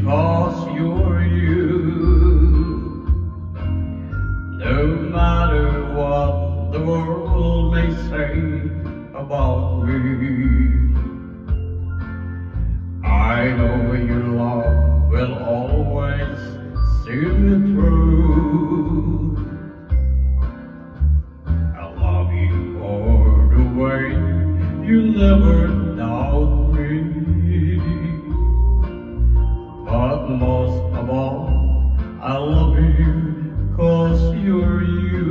because you're you. No matter what the world may say about me, I know your love will always see me through. I love you for the way you never doubt me, but most of all, I love you 'cause you're you.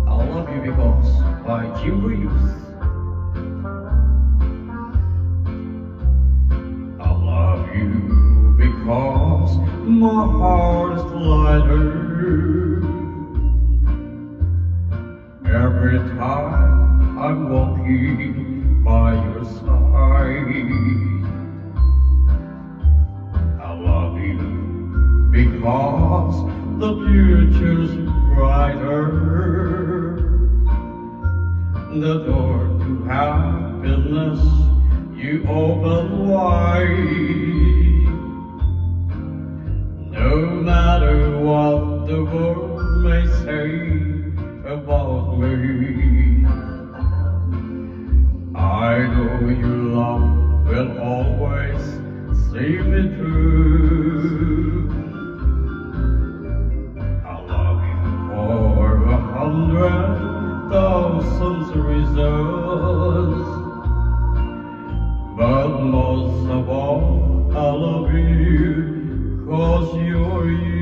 I love you because by Jim Reeves. I love you because my heart is lighter every time I'm walking by your side. I love you because the future's brighter. The door to happiness you open wide. No matter what the world may say about me, I know your love will always see me through. I love you for 100,000 reasons, but most of all, I love you 'cause you're you.